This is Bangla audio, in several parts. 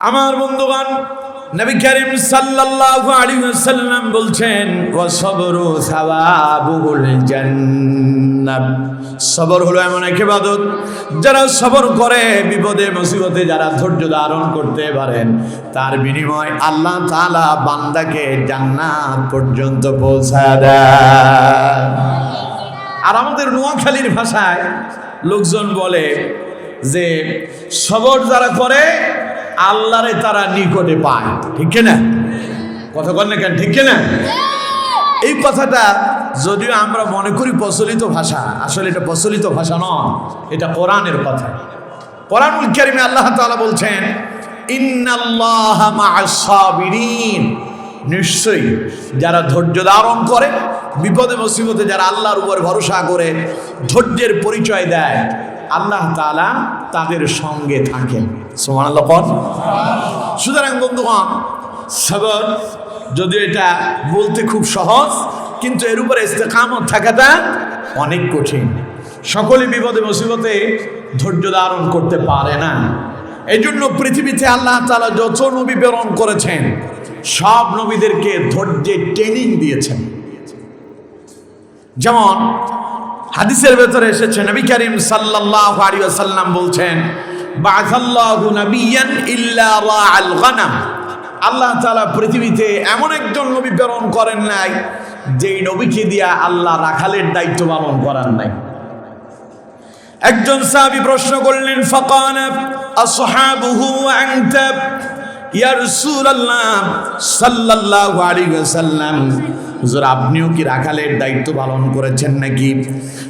আমার বন্ধুগণ, নবী করিম সাল্লাল্লাহু আলাইহি ওয়াসাল্লাম বলছেন ওয়া সবরু সাওয়াবুল জান্নাত। সবর হলো এমন এক ইবাদত যারা সবর করে, বিপদে মুসিবতে যারা ধৈর্য ধারণ করতে পারেন, তার বিনিময় আল্লাহ তাআলা বান্দাকে জান্নাত পর্যন্ত পৌঁছায় দেয়। আর আমাদের নোয়াখালীর ভাষায় লোকজন বলে যে সবর যারা করে আল্লাহরে তারা নিকটে পায়। ঠিক না? কথা বল না কেন? ঠিক না? এই কথাটা যদিও আমরা মনে করি প্রচলিত ভাষা, আসলে এটা প্রচলিত ভাষা নয়, এটা কোরআনের কথা। কোরআনুল কারীমে আল্লাহ তাআলা বলছেন ইন্নাল্লাহা মা'আস সাবিরিন, নিশ্চয়ই যারা ধৈর্য ধারণ করে, বিপদে মুসিবতে যারা আল্লাহর উপর ভরসা করে ধৈর্যের পরিচয় দেয়, আল্লাহ তাআলা তাদের সঙ্গে থাকেন। সুবহানাল্লাহ। সুতরাং বন্ধুগণ, সবর যদিও এটা বলতে খুব সহজ, কিন্তু এর উপরে ইস্তেকামত থাকাটা অনেক কঠিন। সকলে বিপদে মুসিবতে ধৈর্য ধারণ করতে পারে না। এই জন্য পৃথিবীতে আল্লাহ তাআলা যত নবী প্রেরণ করেছেন, সব নবীদেরকে ধৈর্যের ট্রেনিং দিয়েছেন। যেমন হাদিসের ভেতরে এসেছে, নবী করিম সাল্লাল্লাহু আলাইহি ওয়াসাল্লাম বলছেন বা'আসাল্লাহু নাবিয়্যান ইল্লা রাআল গনাম। আল্লাহ তাআলা পৃথিবীতে এমন একজন নবী প্রেরণ করেন নাই যেই নবীকে দিয়া আল্লাহ রাখালের দায়িত্ব পালন করার নাই। একজন সাহাবী প্রশ্ন করলেন, ফাকানা আসহাবুহু আনতা ইয়া রাসূলুল্লাহ সাল্লাল্লাহু আলাইহি ওয়াসাল্লাম, হুজুর আপনিও কি রাখালের দায়িত্ব পালন করেছেন নাকি?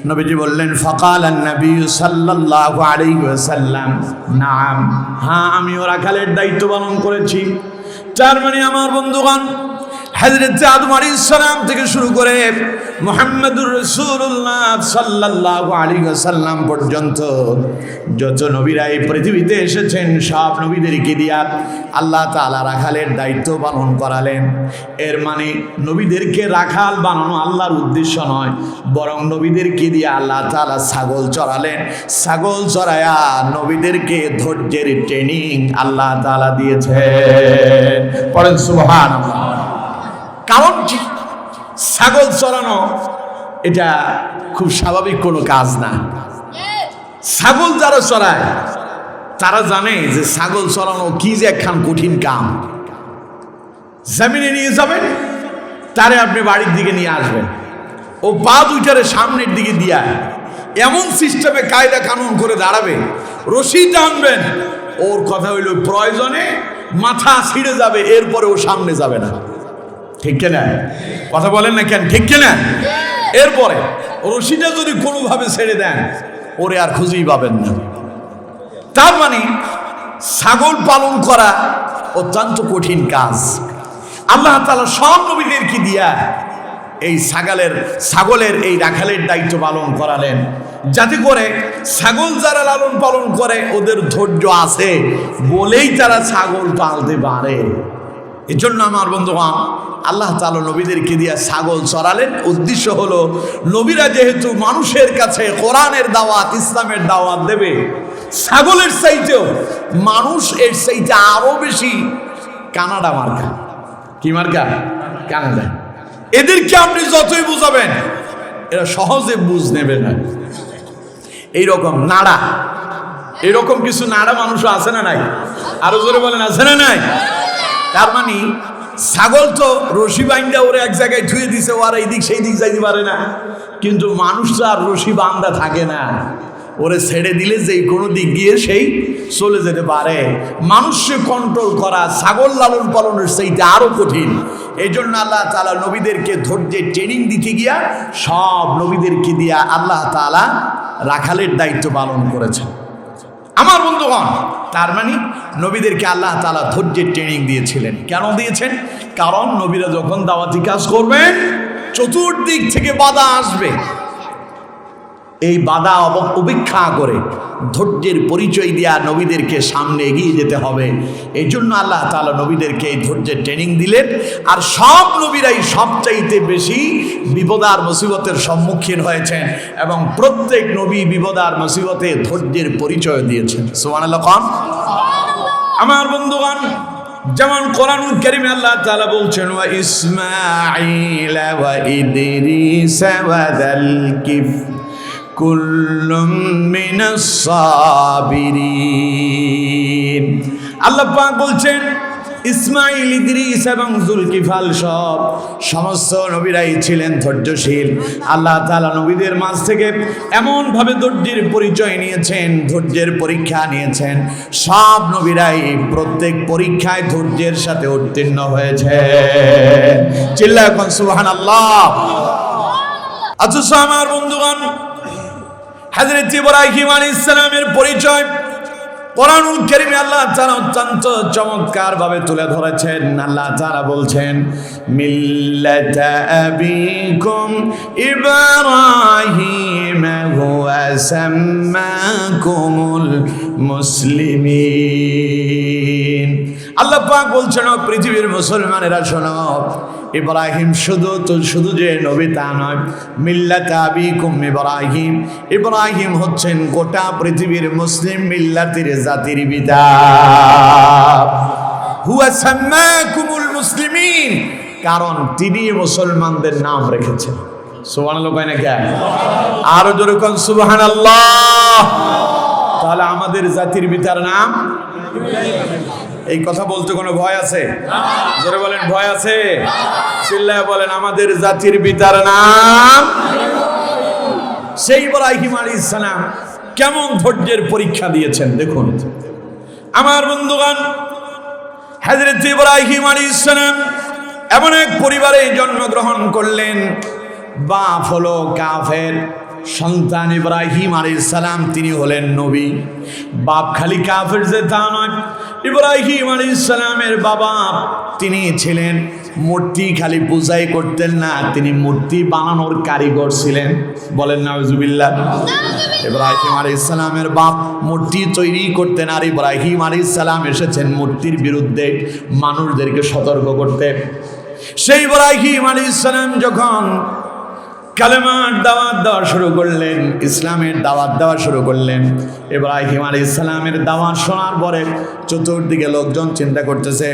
নবীজি বললেন ফাকালান নবী সাল্লাল্লাহু আলাইহি ওয়াসাল্লাম নাম, হ্যাঁ আমিও রাখালের দায়িত্ব পালন করেছি। তার মানে আমার বন্ধুগণ, হযরত আদম আলাইহিস সালাম থেকে শুরু করে মুহাম্মদুর রাসূলুল্লাহ সাল্লাল্লাহু আলাইহি ওয়াসাল্লাম পর্যন্ত যত নবীরা এই পৃথিবীতে এসেছেন, সব নবীদেরকে দিয়া আল্লাহ তাআলা রাখালের দায়িত্ব পালন করালেন। এর মানে নবীদেরকে রাখাল বানানো আল্লাহর উদ্দেশ্য নয়, বরং নবীদেরকে দিয়ে আল্লাহ তাআলা ছাগল চড়ালেন। ছাগল চড়ায়া নবীদেরকে ধৈর্যের ট্রেনিং আল্লাহ তাআলা দিয়েছেন। পড়েন সুবহানাল্লাহ। কারণ কি? ছাগল চড়ানো এটা খুব স্বাভাবিক কোনো কাজ না। ছাগল যারা চড়ায় তারা জানে যে ছাগল চড়ানো কি যে একখান কঠিন কাম। জমিনে নিয়ে যাবেন, তারে আপনি বাড়ির দিকে নিয়ে আসবেন, ও পা দুইটারে সামনের দিকে দিয়া এমন সিস্টেমে কায়দা কানুন করে দাঁড়াবে, রশি টানবেন, ওর কথা হইল প্রয়োজনে মাথা ছিঁড়ে যাবে, এরপরে ও সামনে যাবে না। ঠিক কিনা? কথা বলেন না কেন? ঠিক কিনা? এরপরে রশিটা যদি কোনোভাবে ছেড়ে দেন, ওরে আর খুঁজেই পাবেন না। তার মানে ছাগল পালন করা অত্যন্ত কঠিন কাজ। আল্লাহ তাআলা সব নবীদেরকে দিয়া এই ছাগলের এই রাখালের দায়িত্ব পালন করালেন, যাতে করে ছাগল যারা লালন পালন করে ওদের ধৈর্য আছে বলেই তারা ছাগল পালতে পারে। এজন্য আমার বন্ধুগণ, আল্লাহ তাআলা নবীদেরকে দিয়া ছাগল চড়ালেন। উদ্দেশ্য হলো নবীরা যেহেতু মানুষের কাছে কোরআনের দাওয়াত, ইসলামের দাওয়াত দেবে, ছাগলের চাইতেও মানুষ এর চাইতে আরো বেশি কানাডা মার্কা। কি মার্কা? কানাডা। এদেরকে আপনি যতই বুঝাবেন এরা সহজে বুঝ নেবে না। এইরকম নাড়া, এরকম কিছু নাড়া মানুষও আছে না নাই? আরো জোরে বলেন, আছে না নাই? তার মানে ছাগল তো রশি বান্ধা ওরে এক জায়গায় ধুয়ে দিছে, ও আর এই দিক সেই দিক যাইতে পারে না। কিন্তু মানুষ তো আর রশি বান্ধা থাকে না, ওরে ছেড়ে দিলে যেই কোনো দিক গিয়ে সেই চলে যেতে পারে। মানুষকে কন্ট্রোল করা ছাগল লালন পালনের সেইটা আরো কঠিন। এই জন্য আল্লাহ তাআলা নবীদেরকে ধৈর্যের ট্রেনিং দিতে গিয়া সব নবীদেরকে দিয়া আল্লাহ তাআলা রাখালের দায়িত্ব পালন করেছেন। আমার বন্ধুগণ, তার মানে নবীদেরকে আল্লাহ তাআলা ধৈর্যের ট্রেনিং দিয়েছিলেন। কেন দিয়েছেন? কারণ নবীরা যখন দাওয়াতি কাজ করবেন, চতুর্দিক থেকে বাধা আসবে। এই বাধা উপেক্ষা করে ধৈর্যের পরিচয় দিয়া নবীদেরকে সামনে এগিয়ে যেতে হবে। এই জন্য আল্লাহ তাআলা নবীদেরকে এই ধৈর্যের ট্রেনিং দিলেন। আর সব নবীরাই সবচাইতে বেশি বিপদ আর মুসিবতের সম্মুখীন হয়েছেন, এবং প্রত্যেক নবী বিপদ আর মুসিবতে ধৈর্যের পরিচয় দিয়েছেন। সুবহানাল্লাহ। আমার বন্ধুগণ, যেমন কোরআনুল কারীমে আল্লাহ তাআলা বলছেন ওয়া ইসমাঈল ওয়া ইদরিস ওয়া যাল কিফ কুল্লুম মিনাস সাবিরিন। আল্লাহ পাক বলছেন ইসমাঈল, ইদ্রিস এবং যুলকিফল সমস্ত নবীরাই ছিলেন ধৈর্যশীল। আল্লাহ তাআলা নবীদের মাঝ থেকে এমন ভাবে ধৈর্যের পরিচয় নিয়েছেন, ধৈর্যের পরীক্ষা নিয়েছেন। সব নবীরাই প্রত্যেক পরীক্ষায় ধৈর্যের সাথে উত্তীর্ণ হয়েছে। চিল্লায় এখন সুবহানাল্লাহ। আচ্ছা আমার বন্ধুগণ, হযরত ইব্রাহিম আলাইহিস সালামের পরিচয় কোরআনুল কারীমে আল্লাহ তাআলা অত্যন্ত চমৎকার ভাবে তুলে ধরেছেন। আল্লাহ তাআলা বলছেন মিল্লাতা আবিকুম ইব্রাহিম হুয়া সাম্মাকুমুল মুসলিমিন। আল্লাহ পাক বলছেন ও পৃথিবীর মুসলমানেরা শোনো, ইব্রাহিম শুধু যে নবী তা নয়, মিল্লাতে আবিকুম ইব্রাহিম, ইব্রাহিম হচ্ছেন গোটা পৃথিবীর মুসলিম মিল্লাতের জাতির পিতা। হুয়া সাম্মাকুমুল মুসলিমিন, কারণ তিনি মুসলমানদের নাম রেখেছেন। সুবহানাল্লাহ কয় না কে? আরো জোরে কোন সুবহানাল্লাহ। তাহলে আমাদের জাতির পিতার নাম, এই কথা বলতে কোনো ভয় আছে? জোরে বলেন ভয় আছে? চিল্লায় বলেন আমাদের জাতির পিতার নাম। সেই ইব্রাহিম আলাইহিস সালাম কেমন ধৈর্যের পরীক্ষা দিয়েছেন দেখুন। আমার বন্ধুগণ, হযরত ইব্রাহিম আলাইহিস সালাম এমন এক পরিবারে জন্মগ্রহণ করলেন, বাপ হলো কাফের, সন্তান ইব্রাহিম আলাইহিস সালাম তিনি হলেন নবী। বাপ খালি কাফের যে তা নয়, ইব্রাহিম আলাইহিস সালামের বাবা তিনি ছিলেন মূর্তি খালি পূজাই করতেন না, তিনি মূর্তি বানানোর কারিগর ছিলেন। বলেন নাউজুবিল্লাহ। ইব্রাহিম আলাইহিস সালামের বাপ মূর্তি তৈরি করতেন, আর ইব্রাহিম আলাইহিস সালাম এসেছেন মূর্তির বিরুদ্ধে মানুষদেরকে সতর্ক করতে। সেই ইব্রাহিম আলাইহিস সালাম যখন কালেমার দাওয়াত দেওয়া শুরু করলেন, ইসলামের দাওয়াত দেওয়া শুরু করলেন, ইব্রাহিম আলাইহিস সালামের দাওয়াত শোনার পরে চতুর্দিকে লোকজন চিন্তা করতেছে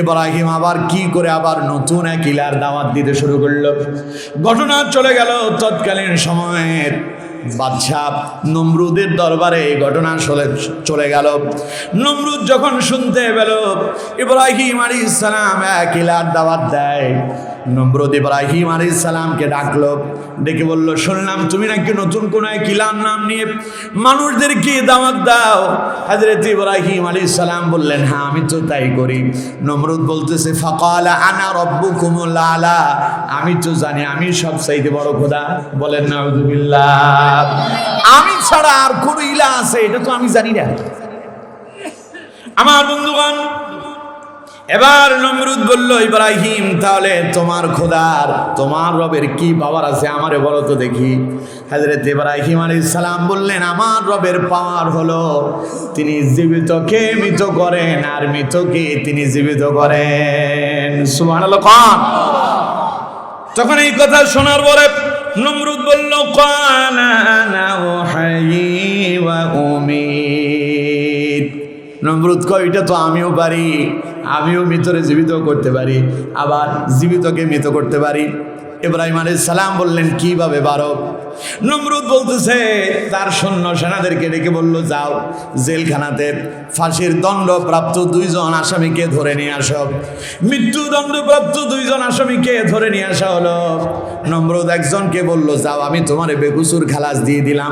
ইব্রাহিম আবার কি করে আবার নতুন এক ইলার দাওয়াত দিতে শুরু করলো। ঘটনা চলে গেল তৎকালীন সময়ের বাদশাহ নমরুদের দরবারে এই ঘটনা চলে গেল। নমরুদ যখন শুনতে পেল ইব্রাহিম আলাইহিস সালাম এক ইলার দাওয়াত দেয়, নমরুদ ইব্রাহিম আলাইহিস সালামকে ডাকলো, ডেকে বলল শুনলাম তুমি নাকি নতুন কোন এক ইলার নাম নিয়ে মানুষদেরকে দাওয়াত দাও। হযরত ইব্রাহিম আলাইহিস সালাম বললেন হ্যাঁ আমি তো তাই করি। নমরুদ বলতেছে ফাকালা আনা রাব্বুকুমুল আলা, আমি তো জানি আমি সবচাইতে বড় খোদা। বলেন নাউযুবিল্লাহ। আমি ছাড়া আর কোন ইলাহ আছে এটা তো আমি জানি না। আমার বন্ধুগণ, এবার নমরুদ বলল ইব্রাহিম তাহলে তোমার খোদার, তোমার রবের কি পাওয়ার আছে আমারে বলো তো দেখি। হযরত ইব্রাহিম আলাইহিস সালাম বললেন আমার রবের পাওয়ার হলো তিনি জীবিতকে মৃত করেন আর মৃতকে তিনি জীবিত করেন। সুবহানাল্লাহ। তখন এই কথা শোনার পরে নমরুদ বলল ক্বালা আনা উহায়ি ওয়া উমীত। নমরুদ কয় এটা তো আমিও পারি, আমিও মৃতরে জীবিত করতে পারি, আবার জীবিতকে মৃত করতে পারি। ইব্রাহিম আলাইহিস সালাম বললেন কিভাবে পারো? নমরুদ বলতেছে তার সৈন্য সেনাদেরকে ডেকে বলল যাও জেলখানাতে ফাঁসির দণ্ডপ্রাপ্ত দুইজন আসামিকে ধরে নিয়ে আসো। মৃত্যুদণ্ডপ্রাপ্ত দুইজন আসামিকে ধরে নিয়ে আসা হলো। নমরুদ একজনকে বলল যাও আমি তোমারে বেকসুর খালাস দিয়ে দিলাম,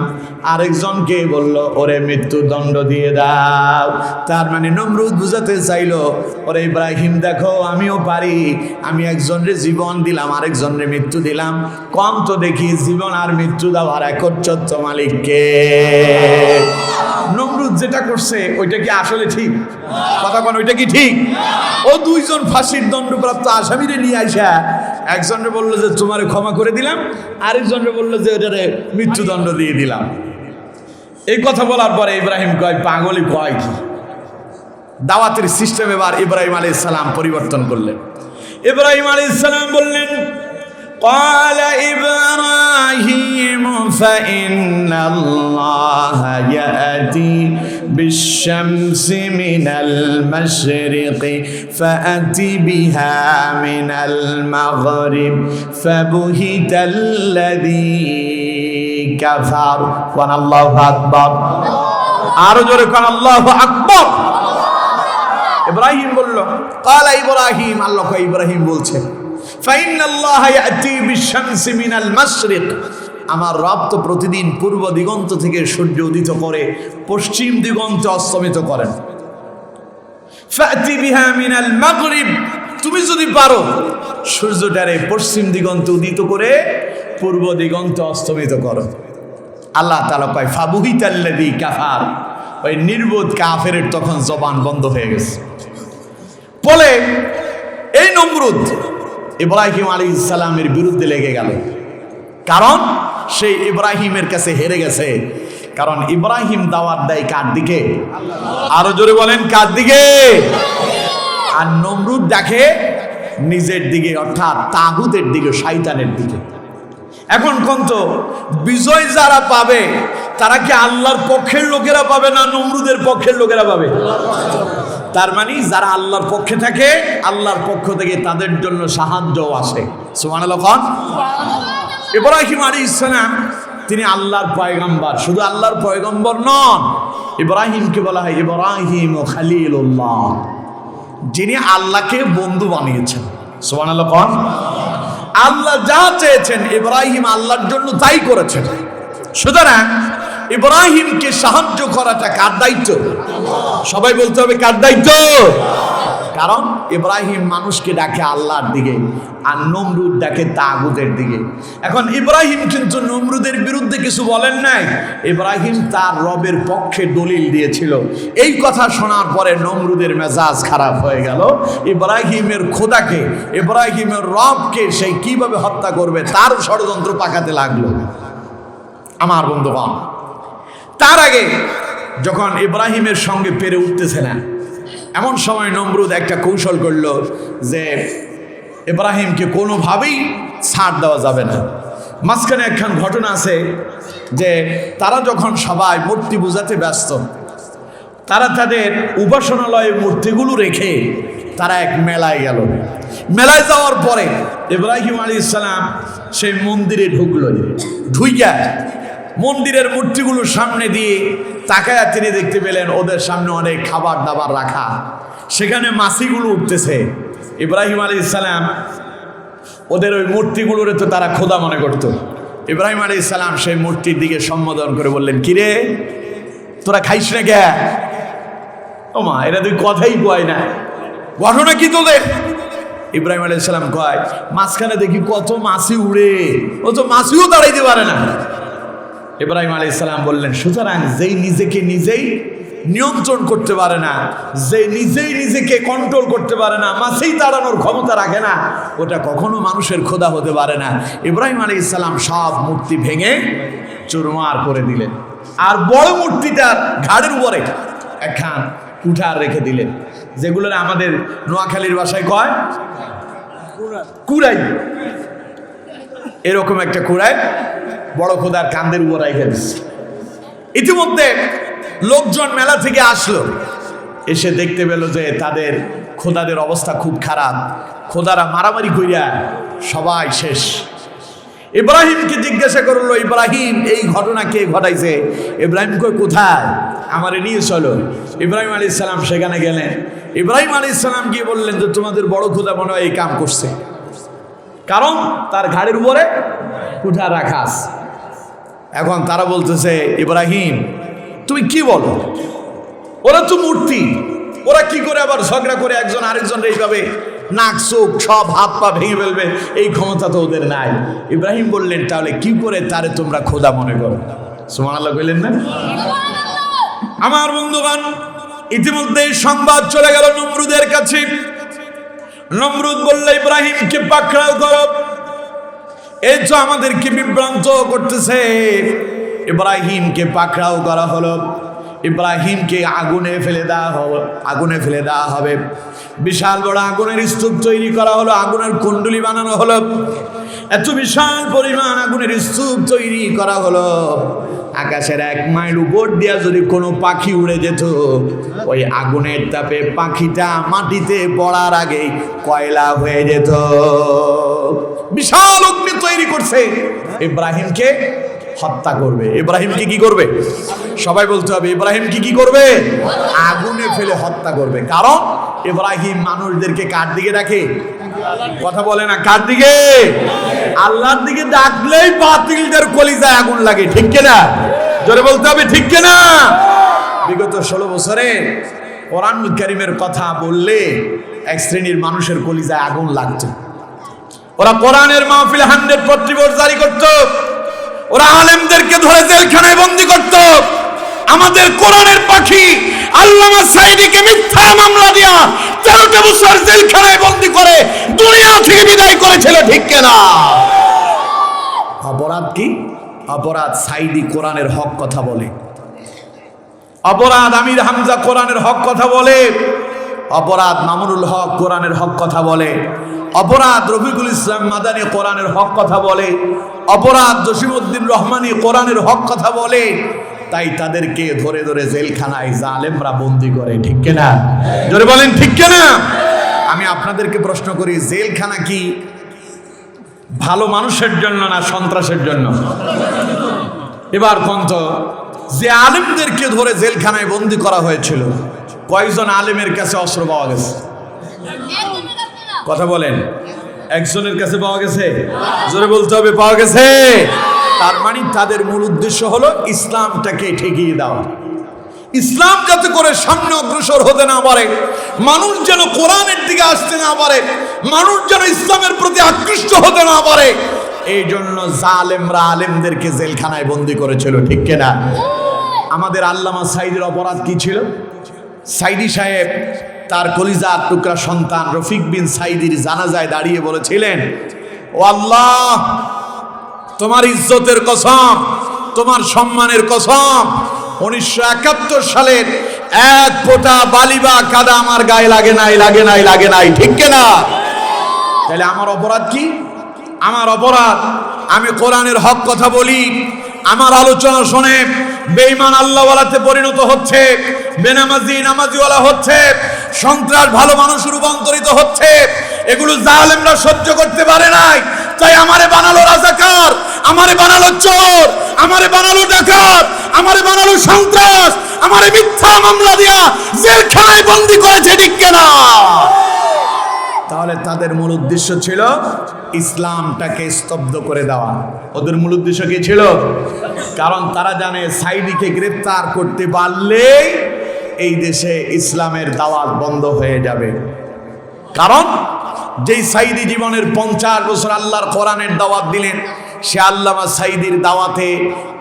আরেকজনকে বলল ওরে মৃত্যুদণ্ড দিয়ে দাও। তার মানে নমরুদ বুঝাতে চাইলো ওরে ইব্রাহিম দেখো আমিও পারি, আমি একজনের জীবন দিলাম আরেকজনের মৃত্যু দিলাম, কম তো দেখি জীবন আর মৃত্যু দেওয়ার একচ্ছত্র মালিককে। নমরুদ যেটা করছে ওইটা কি আসলে ঠিক? কথা বল, ওইটা কি ঠিক? ও দুইজন ফাঁসির দণ্ডপ্রাপ্ত আসামিরে নিয়ে আসা একজনে বললো যে তোমারে ক্ষমা করে দিলাম, আরেকজনে বললো যে ওটারে মৃত্যুদণ্ড দিয়ে দিলাম। এই কথা বলার পরে ইব্রাহিম কয় পাগলি কয় কি? দাওয়াতের সিস্টেম এবার ইব্রাহিম আলাইহিস সালাম পরিবর্তন করলেন। ইব্রাহিম আলাইহিস সালাম বললেন قال إبراهيم فإن الله يأتي بالشمس من المشرق فأت بها من المغرب فبهت الذي كفر وأن الله أكبر আরো জোরে কোন আল্লাহু আকবার। ইব্রাহিম বলল قال ইব্রাহিম, আল্লাহ কয় ইব্রাহিম বলছে فإن الله يأتي بالشمس من المشرق, আমার রব তো প্রতিদিন পূর্ব দিগন্ত থেকে সূর্য উদিত করে পশ্চিম দিগন্তে অস্তমিত করেন। فأتي بها من المغرب, তুমি যদি পারো সূর্যটারে পশ্চিম দিগন্তে উদিত করে পূর্ব দিগন্তে অস্তমিত করো। আল্লাহ তাআলা কয় ফাবুহিতাল্লাযী কাফার, ওই নির্বোধ কাফেরের তখন জবান বন্ধ হয়ে গেছে। বলে এই নমরুদ ইব্রাহিম আলাইহিস সালামের বিরুদ্ধে লেগে গেল, কারণ সেই ইব্রাহিমের কাছে হেরে গেছে। কারণ ইব্রাহিম দাওয়াত দেয় কার দিকে? আরো জোরে বলেন কার দিকে? আর নমরুদ দেখে নিজের দিকে, অর্থাৎ তাগুতের দিকে, শয়তানের দিকে। এখন কোনত বিজয় যারা পাবে তারা কি আল্লাহর পক্ষের লোকেরা পাবে না নমরুদের পক্ষের লোকেরা পাবে? তার মানে যারা আল্লাহর পক্ষে থাকে আল্লাহর পক্ষ থেকে তাদের জন্য সাহায্য আসে। সুবহানাল্লাহ। ইব্রাহিম আলাইহিস সালাম তিনি আল্লাহর পয়গম্বর, শুধু আল্লাহর পয়গম্বর নন, ইব্রাহিমকে বলা হয় ইব্রাহিম ও খলিলুল্লাহ, যিনি আল্লাহকে বন্ধু বানিয়েছেন। সুবহানাল্লাহ। আল্লাহ যা চেয়েছেন ইব্রাহিম আল্লাহর জন্য তাই করেছেন। সুতরাং ইব্রাহিমকে সাহায্য করাটা কার দায়িত্ব? সবাই বলতে হবে কার দায়িত্ব? কারণ ইব্রাহিম মানুষকে ডাকে আল্লাহর দিকে আর নমরুদ ডাকে তাগুতের দিকে। এখন ইব্রাহিম কিন্তু নমরুদের বিরুদ্ধে কিছু বলেন নাই, ইব্রাহিম তার রবের পক্ষে দলিল দিয়েছিল। এই কথা শোনার পরে নমরুদের মেজাজ খারাপ হয়ে গেল। ইব্রাহিমের খোদাকে, ইব্রাহিমের রবকে সেই কিভাবে হত্যা করবে তার ষড়যন্ত্র পাকাতে লাগলো। আমার বন্ধুগণ, তার আগে যখন ইব্রাহিমের সঙ্গে পেরে উঠতেছে না, এমন সময় নমরুদ একটা কৌশল করলো যে ইব্রাহিমকে কোনোভাবেই ছাড় দেওয়া যাবে না। মাঝখানে একখান ঘটনা আছে যে তারা যখন সবাই মূর্তি পূজাতে ব্যস্ত, তারা তাদের উপাসনালয়ে মূর্তিগুলো রেখে তারা এক মেলায় গেল। মেলায় যাওয়ার পরে ইব্রাহিম আলাইহিস সালাম সেই মন্দিরে ঢুকলো। ঢুইয়া মন্দিরের মূর্তিগুলোর সামনে দিয়ে তাকায়া তিনি দেখতে পেলেন ওদের সামনে অনেক খাবার দাবার রাখা, সেখানে মাছিগুলো উঠতেছে। ইব্রাহিম আলাইহিস সালাম ওদের ওই মূর্তিগুলোরে তো তারা খোদা মনে করত। ইব্রাহিম আলাইহিস সালাম সেই মূর্তির দিকে সম্বোধন করে বললেন, কিরে তোরা খাইস না কে? ও মা, এরা তুই কথাই কয় না, ঘটনা কি তোদের? ইব্রাহিম আলাইহিস সালাম কয়, মাঝখানে দেখি কত মাছি উড়ে, ও তো মাছিও দাঁড়াইতে পারে না। ইব্রাহিম আলাইহিস সালাম বললেন, সুতরাং যেই নিজেকে নিজেই নিয়ন্ত্রণ করতে পারে না, যে নিজেই নিজেকে কন্ট্রোল করতে পারে না, মাছেই তাড়ানোর ক্ষমতা রাখে না, ওটা কখনো মানুষের খোদা হতে পারে না। ইব্রাহিম আলাইহিস সালাম সব মূর্তি ভেঙে চুরমার করে দিলেন, আর বড় মূর্তিটার ঘাড়ের উপরে একখান কুঠার রেখে দিলেন, যেগুলো আমাদের নোয়াখালীর ভাষায় কয় কুড়াই। এরকম একটা কুড়াই বড় খোদার কান্দের উপর রেখে দিচ্ছে। ইতিমধ্যে লোকজন মেলা থেকে আসলো, এসে দেখতে পেল যে তাদের খোদাদের অবস্থা খুব খারাপ, খোদারা মারামারি কইরা সবাই শেষ। ইব্রাহিমকে জিজ্ঞাসা করলো, ইব্রাহিম এই ঘটনা কে ঘটাইছে? ইব্রাহিম কই কোথায়, আমারে নিয়ে চলো। ইব্রাহিম আলাইহিস সালাম সেখানে গেলেন। ইব্রাহিম আলাইহিস সালাম গিয়ে বললেন যে তোমাদের বড় খোদা মনে হয় এই কাম করছে, কারণ তার ঘাড়ের উপরে কুঠার রাখা আছে। এখন তারা বলতেছে, ইব্রাহিম তুমি কি বলো, ওরা তো মূর্তি, ওরা কি করে আবার ঝগড়া করে একজন আরেকজন এইভাবে নাক চোখ সব হাত পা ভেঙে ফেলবে, এই ক্ষমতা তো ওদের নাই। ইব্রাহিম বললেন, তাহলে কি করে তারে তোমরা খোদা মনে করো? সুবহানাল্লাহ কইলেন না? আমার বন্ধুগণ, ইতিমধ্যে সংবাদ চলে গেল নমরুদের কাছে। নমরুদ বলল, ইব্রাহিমকে পাকড়াও করো, এই তো আমাদেরকে বিভ্রান্ত করতেছে। ইব্রাহিমকে পাকড়াও করা হলো, ইব্রাহিমকে আগুনে ফেলে দেওয়া হবে। বিশাল বড় আগুনের স্তূপ তৈরি করা হলো, আগুনের কুণ্ডলী বানানো হলো। এত বিশাল পরিমাণ আগুনের স্তূপ তৈরি করা হলো, আকাশের 1 মাইল উপর দিয়া যদি কোনো পাখি উড়ে যেত, ওই আগুনের তাপে পাখিটা মাটিতে পড়ার আগেই কয়লা হয়ে যেত। বিশাল অগ্নি তৈরি করছে, ইব্রাহিমকে হত্যা করবে। ইব্রাহিমকে কি করবে? সবাই বলতে হবে, ইব্রাহিমকে কি করবে? আগুনে ফেলে হত্যা করবে। কারণ ইব্রাহিম মানুষদেরকে কার দিকে ডাকে? কথা বলে না, কার দিকে? আল্লাহর দিকে ডাকলেই বাতিলদের কলিজায় আগুন লাগে, ঠিক কিনা? জোরে বলতে হবে, ঠিক কিনা? বিগত 16 বছরে কোরআনুল কারীমের কথা বললে এক শ্রেণীর মানুষের কলিজায় আগুন লাগতো। ওরা কোরআনের মাহফিলে 100% জারি করত, ওরা আলেমদেরকে ধরে জেলখানায় বন্দী করত। আমাদের কোরআনের পাখি আল্লামা সাঈদীকে মিথ্যা মামলা দিয়া 13টা বছর জেলখানায় বন্দী করে দুনিয়া থেকে বিদায় করেছিল, ঠিক কিনা? অপরাধ কি? অপরাধ সাঈদী কোরআনের হক কথা বলে, অপরাধ আমির হামজা কোরআনের হক কথা বলে, অপরাধ মামুনুল হক কোরআনের হক কথা বলে, অপরাধ রফিকুল ইসলাম মাদানী কোরআনের হক কথা বলে, অপরাধ জসিমউদ্দিন রহমানী কোরআনের হক কথা বলে। তাই তাদেরকে ধরে ধরে জেলখানায় জালেমরা বন্দী করে, ঠিক কিনা? জোরে বলেন, ঠিক কিনা? আমি আপনাদেরকে প্রশ্ন করি, জেলখানা কি ভালো মানুষের জন্য না সন্ত্রাসের জন্য? এবার কোন তো যে আলেমদেরকে ধরে জেলখানায় বন্দী করা হয়েছিল, কয়জন আলেমের কাছে অস্ত্র পাওয়া গেছে? কথা বলেন, একজনের কাছে পাওয়া গেছে? জোরে বলতে হবে, পাওয়া গেছে। তার মানে তাদের মূল উদ্দেশ্য হলো ইসলামটাকে ঠেকিয়ে দেওয়া, ইসলাম যাতে করে সামনে অগ্রসর হতে না পারে, মানুষ যেন কোরআনের দিকে আসতে না পারে, মানুষ যেন ইসলামের প্রতি আকৃষ্ট হতে না পারে, এই জন্য জালেমরা আলেমদেরকে জেলখানায় বন্দী করেছিল, ঠিক কিনা? আমাদের আল্লামা সাঈদীর অপরাধ কি ছিল? সাঈদী সাহেব তার কলিজার টুকরা সন্তান রফিক বিন সাঈদীর জানাজায় দাঁড়িয়ে বলেছিলেন, ও আল্লাহ, তোমার ইজ্জতের কসম, তোমার সম্মানের কসম, 1971 সালের 1 ফোঁটা বালি বা কাদা আমার গায়ে লাগে নাই, লাগে নাই, লাগে নাই, ঠিক কিনা? তাহলে আমার অপরাধ কি? আমার অপরাধ, আমি কোরআনের হক কথা বলি, আমার আলোচনা শুনে বেঈমান আল্লাহওয়ালাতে পরিণত হচ্ছে, বেনামাজি নামাজিওয়ালা হচ্ছে, সন্ত্রাস ভালো মানুষ রূপান্তরিত হচ্ছে। এগুলো জালেমরা সহ্য করতে পারে নাই, তাই আমারে বানালো রাজাকার, আমারে বানালো চোর, আমারে বানালো ডাকাত, আমারে বানালো সন্ত্রাস, আমারে মিথ্যা মামলা দিয়া জেলখানায় বন্দী করেছে, ঠিক কিনা? তাহলে তাদের মূল উদ্দেশ্য ছিল ইসলামটাকে স্তব্ধ করে দেওয়া। ওদের মূল উদ্দেশ্য কি ছিল? কারণ তারা জানে সাঈদীকে গ্রেফতার করতে পারলেই এই দেশে ইসলামের দাওয়াত বন্ধ হয়ে যাবে। কারণ যেই সাঈদী জীবনের 50 বছর আল্লাহর কোরআনের দাওয়াত দিলেন, সে আল্লামা সাঈদীর দাওয়াতে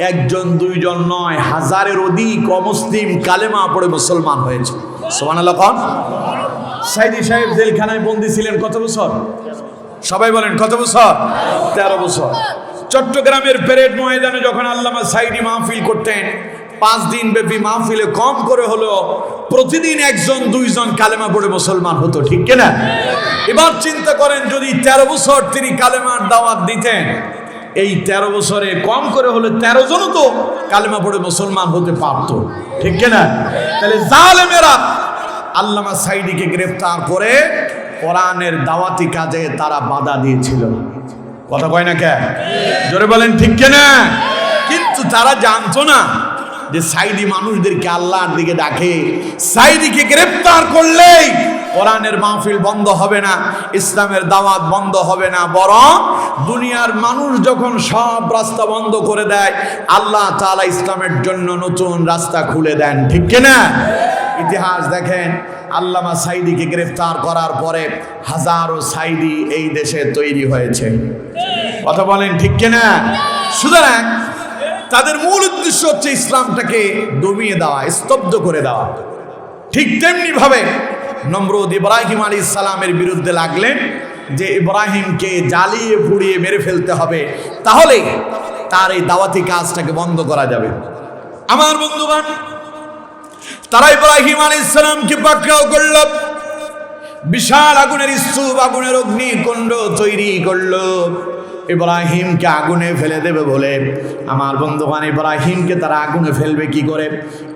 1 2 জন নয়, 1000-এর অধিক অমুসলিম কালেমা পড়ে মুসলমান হয়েছে। সুবহানাল্লাহ। কোন সাঈদী সাহেব জেলখানায় বন্দী ছিলেন কত বছর? সবাই বলেন, কত বছর? 13 বছর। চট্টগ্রামের প্যারেড ময়দানে যখন আল্লামা সাঈদী মাহফিল করতেন, 5 দিন ব্যাপী মাহফিলে কম করে হলো প্রতিদিন 1 জন 2 জন কালেমা পড়ে মুসলমান হতো, ঠিক কিনা? এবার চিন্তা করেন, যদি 13 বছর তিনি কালেমার দাওয়াত দিতেন, এই 13 বছরে কম করে হলে 13 জনও তো কালেমা পড়ে মুসলমান হতে পারত, ঠিক কিনা? তাহলে জালেমেরা আল্লামা সাঈদীকে গ্রেফতার করে কোরআনের দাওয়াতি কাজে তারা বাধা দিয়েছিল। কথা কয় না কে? জোরে বলেন, ঠিক কিনা? কিন্তু তারা জানতো না যে সাঈদী মানুষদেরকে আল্লাহর দিকে ডাকে, সাঈদীকে গ্রেফতার করলেই কোরআনের মাহফিল বন্ধ হবে না, ইসলামের দাওয়াত বন্ধ হবে না, বরং দুনিয়ার মানুষ যখন সব রাস্তা বন্ধ করে দেয়, আল্লাহ তাআলা ইসলামের জন্য নতুন রাস্তা খুলে দেন, ঠিক কিনা? ইতিহাস দেখেন, আল্লামা সাঈদীকে গ্রেফতার করার পরে হাজারো সাঈদী এই দেশে তৈরি হয়েছে। কথা বলেন, ঠিক কিনা? সুতরাং তাদের মূল উদ্দেশ্য হচ্ছে ইসলামটাকে দমিয়ে দেওয়া, স্তব্ধ করে দেওয়া। ঠিক তেমনি ভাবে নমরুদ ইব্রাহিম আলাইহিস সালামের বিরুদ্ধে লাগলেন যে ইব্রাহিমকে জ্বালিয়ে পুড়িয়ে মেরে ফেলতে হবে, তাহলে তার এই দাওয়াতি কাজটাকে বন্ধ করা যাবে। আমার বন্ধুগণ, তারা ইব্রাহিম আলাইহিস সালামকে পাকড়াও করল, বিশাল আগুনের স্তূপ, আগুনের অগ্নিকুণ্ড তৈরি করল, ইব্রাহিমকে আগুনে ফেলে দেবে বলে। আমার বন্ধুগণ, ইব্রাহিমকে তারা আগুনে ফেলবে কি করে?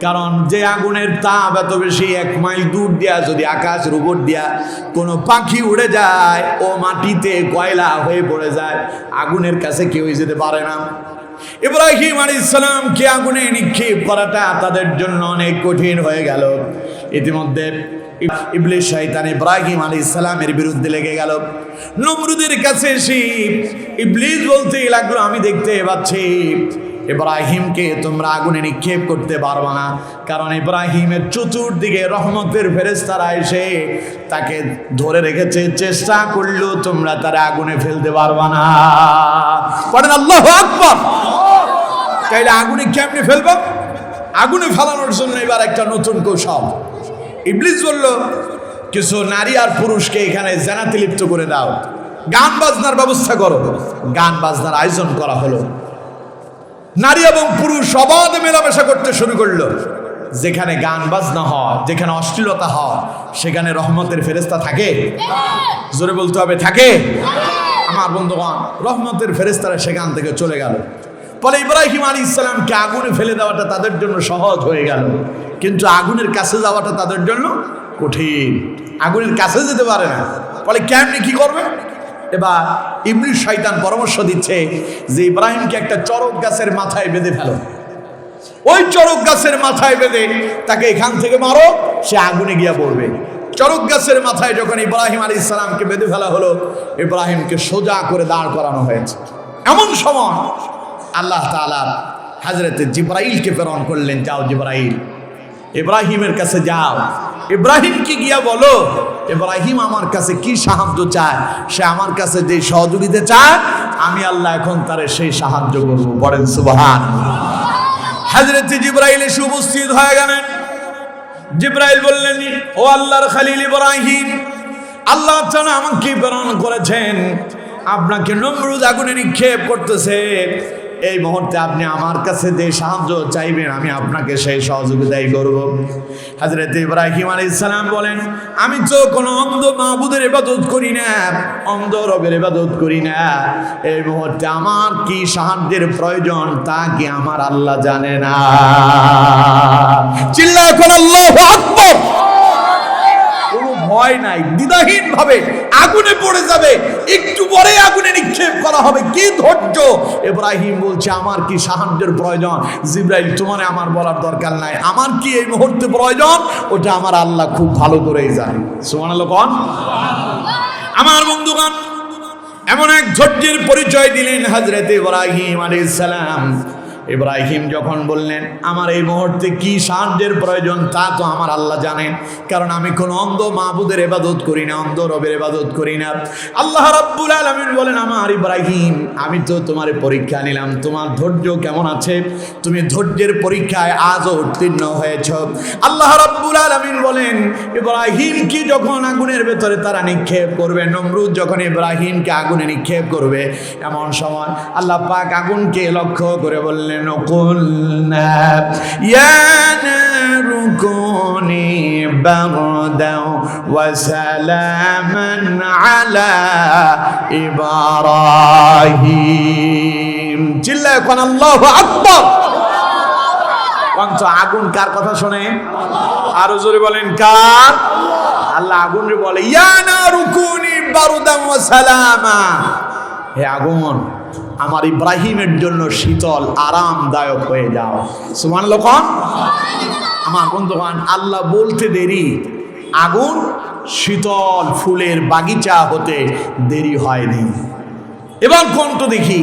কারণ যে আগুনের তাপ এত বেশি, 1 মাইল দূর দিয়া যদি আকাশের উপর দিয়া কোনো পাখি উড়ে যায়, ও মাটিতে কয়লা হয়ে পড়ে যায়, আগুনের কাছে কেউই যেতে পারে না। ইব্রাহিম আলাইহিস সালামকে আগুনে নিক্ষেপ করাটা তাদের জন্য অনেক কঠিন হয়ে গেল। ইতিমধ্যে ইবলিস শয়তান ইব্রাহিম আলাইহিস সালামের বিরুদ্ধে লেগে গেল। নমরুদের কাছে এসে ইবলিস বলতে লাগলো, আমি দেখতে পাচ্ছি ইব্রাহিমকে তোমরা আগুনে নিক্ষেপ করতে পারবে না, কারণ ইব্রাহিমের চতুর্দিকে রহমতের ফেরেশতারা এসে তাকে ধরে রেখেছে, চেষ্টা করলেও তোমরা তারা আগুনে ফেলতে পারবে না। পড়েন আল্লাহু আকবার। তাইলে আগুনে কেমনে ফেলবো? আগুনে ফেলানোর জন্য এবার একটা নতুন কৌশল। ইবলিস বলল, কিছু নারী আর পুরুষকে এখানে জানাতে লিপ্ত করে দাও, গান বাজনার ব্যবস্থা করো। গান বাজনার আয়োজন করা হলো। নারী এবং পুরুষ অবাধে মেলামেশা করতে শুরু করলো। যেখানে গান বাজনা হয়, যেখানে অশ্লীলতা হয়, সেখানে রহমতের ফেরেশতা থাকে? জোরে বলতে হবে, থাকে? আমার বন্ধুগণ, রহমতের ফেরেশতারা সেখান থেকে চলে গেল। ফলে ইব্রাহিম আলাইহিস সালামকে আগুনে ফেলে দেওয়াটা তাদের জন্য সহজ হয়ে গেল, কিন্তু আগুনের কাছে যাওয়াটা তাদের জন্য কঠিন। আগুনের কাছে যেতে পারে না। ফলে কেমনি কি করবে? এবার ইবলিস শয়তান পরামর্শ দিচ্ছে যে ইব্রাহিমকে একটা চড়ক গাছের মাথায় বেঁধে ফেলো। ওই চড়ক গাছের মাথায় বেঁধে তাকে এখান থেকে মারো, সে আগুনে গিয়া পড়বে। চড়ক গাছের মাথায় যখন ইব্রাহিম আলাইহিস সালামকে বেঁধে ফেলা হলো, ইব্রাহিমকে সোজা করে দাঁড় করানো হয়েছে। এমন সময় আল্লাহ তাআলা হযরত জিবরাইলকে প্রেরণ করলেন, যাও জিবরাইল, ইব্রাহিমের কাছে যাও, ইব্রাহিমকে গিয়া বলো ইব্রাহিম আমার কাছে কি সাহায্য চায়, সে আমার কাছে যে সহযোগিতা চায়, আমি আল্লাহ এখন তারে সেই সাহায্য করব। বলেন সুবহানাল্লাহ। হযরত জিবরাইল এসে উপস্থিত হয়ে গেলেন। জিবরাইল বললেন, ও আল্লাহর খলিল ইব্রাহিম, আল্লাহ তাআলা আমাকে প্রেরণ করেছেন, আপনাকে নমরুদ আগুনে নিক্ষেপ করতেছে। এই মুহূর্তে আপনি আমার কাছে যে সাহায্য চাইবেন, আমি আপনাকে সেই সহযোগিতাই করব। হযরত ইব্রাহিম আলাইহিস সালাম বলেন, আমি তো কোনো অন্ধ মাবুদের ইবাদত করি না, অন্ধ রবের ইবাদত করি না। এই মুহূর্তে আমার কি সাহায্যের প্রয়োজন তা কি আমার আল্লাহ জানে না? চিল্লায় কোন আল্লাহু আকবার। কোনো ভয় নাই, দ্বিধাহীন ভাবে আগুনে পড়ে যাবে, একটু পরে আগুনে নিক্ষেপ করা হবে। কি ধৈর্য! ইব্রাহিম বলছে, আমার কি সাহায্যের প্রয়োজন? জিবরাইল, তোমার আমার বলার দরকার নাই, আমার কি এই মুহূর্তে প্রয়োজন ওটা আমার আল্লাহ খুব ভালো করেই জানে। সুবহানাল্লাহ কোন। আমার বন্ধুগণ, এমন এক ধৈর্যের পরিচয় দিলেন হযরত ইব্রাহিম আলাইহিস সালাম। ইব্রাহিম যখন বললেন, আমার এই মুহূর্তে কি সাহায্যের প্রয়োজন তা তো আমার আল্লাহ জানেন, কারণ আমি কোনো অন্ধ মাবুদের ইবাদত করি না, অন্ধ রবের ইবাদত করি না। আল্লাহ রাব্বুল আলামিন বলেন, আমার ইব্রাহিম, আমি তো তোমার পরীক্ষা নিলাম, তোমার ধৈর্য কেমন আছে, তুমি ধৈর্যের পরীক্ষায় আজও উত্তীর্ণ হয়েছ। আল্লাহ রাব্বুল আলামিন বলেন, ইব্রাহিমকে যখন আগুনের ভেতরে তারা নিক্ষেপ করবে, নমরুদ যখন ইব্রাহিমকে আগুনে নিক্ষেপ করবে, এমন সময় আল্লাহ পাক আগুনকে লক্ষ্য করে বললেন, قلنا يا نار كوني بردا وسلاما على إبراهيم। চিল্লায় এখন আল্লাহু আকবার। পঞ্চ আগুন কার কথা শোনে? আরো জোরে বলেন, কার? আল্লাহ আগুনরে বলে, ইয়া নারু কুনি বারদাম ওয়া সালামা, হে আগুন, আমার ইব্রাহিমের জন্য শীতল আরামদায়ক হয়ে যাও। সুবহানাল্লাহ কোন। আমার বন্ধুগণ, আল্লাহ বলতে দেরি, আগুন শীতল ফুলের বাগিচা হতে দেরি হয়নি। এবার কোন তো দেখি,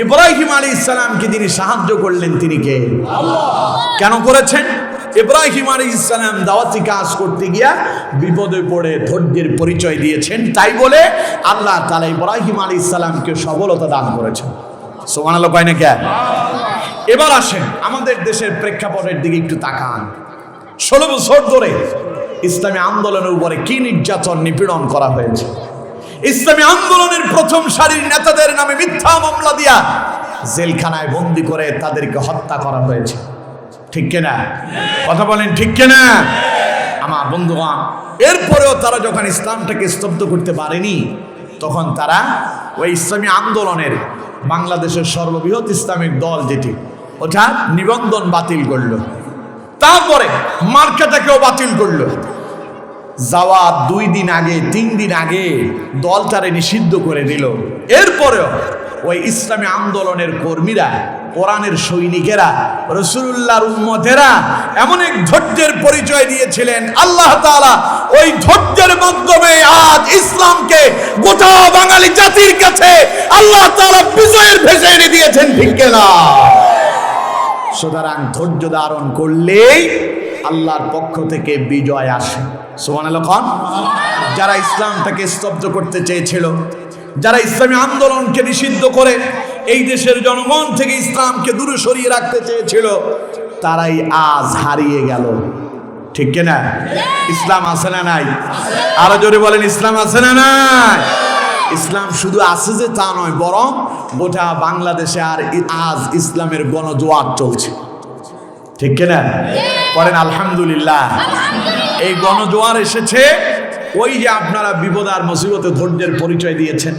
ইব্রাহিম আলাইহিস সালামকে যিনি সাহায্য করলেন তিনি কে? আল্লাহ। কেন করেছেন? ইব্রাহিম আলাইহিস সালাম দাওয়াতি কাজ করতে গিয়া বিপদে পড়ে ধৈর্যের পরিচয় দিয়েছেন, তাই বলে আল্লাহ তাআলা ইব্রাহিম আলাইহিস সালামকে সফলতা দান করেছেন। সুবহানাল্লাহ কয় না কে? এবার আসেন আমাদের দেশের প্রেক্ষাপটের দিকে একটু তাকান। 16 বছর ধরে ইসলামী আন্দোলনের উপরে কি নির্যাতন নিপীড়ন করা হয়েছে। ইসলামী আন্দোলনের প্রথম সারির নেতাদের নামে মিথ্যা মামলা দিয়া জেলখানায় বন্দী করে তাদেরকে হত্যা করা হয়েছে। ঠিক কিনা? কথা বলেন, ঠিক কিনা? আমার বন্ধুগণ, এরপরেও তারা যখন ইসলামটাকে স্তব্ধ করতে পারেনি, তখন তারা ওই ইসলামী আন্দোলনের বাংলাদেশের সর্ববৃহৎ ইসলামিক দল যেটি ওটা নিবন্ধন বাতিল করলো, তারপরে মার্কাটাকেও বাতিল করলো। যাওয়া 2 দিন আগে 3 দিন আগে দলটারে নিষিদ্ধ করে দিল। এরপরেও ওই ইসলামী আন্দোলনের কর্মীরা, কোরআনের সৈনিকেরা, রাসূলুল্লাহর উম্মতেরা এমন এক ধৈর্যের পরিচয় দিয়েছিলেন, আল্লাহ তাআলা ওই ধৈর্যের মাধ্যমে আজ ইসলামকে গোটা বাঙালি জাতির কাছে আল্লাহ তাআলা বিজয়ের ভেসে এনে দিয়েছেন, ঠিক কিনা? সুতরাং ধৈর্য ধারণ করলেই আল্লাহর পক্ষ থেকে বিজয় আসে। সুবহানাল্লাহ। যারা ইসলামটাকে স্তব্ধ করতে চেয়েছিল, যারা ইসলামী আন্দোলনকে নিষিদ্ধ করে এই দেশের জনগণ থেকে ইসলামকে দূরে সরিয়ে রাখতে চেয়েছিল, তারাই আজ হারিয়ে গেল, ঠিক কিনা? ইসলাম আছে না নাই? আরো জোরে বলেন, ইসলাম আছে না নাই? ইসলাম শুধু আছে যে তা নয়, বরং গোটা বাংলাদেশে আর আজ ইসলামের গণজোয়ার চলছে, ঠিক কিনা? বলেন আলহামদুলিল্লাহ। এই গণজোয়ার এসেছে ওই যে আপনারা বিপদ আর মুসিবতে ধৈর্যের পরিচয় দিয়েছেন,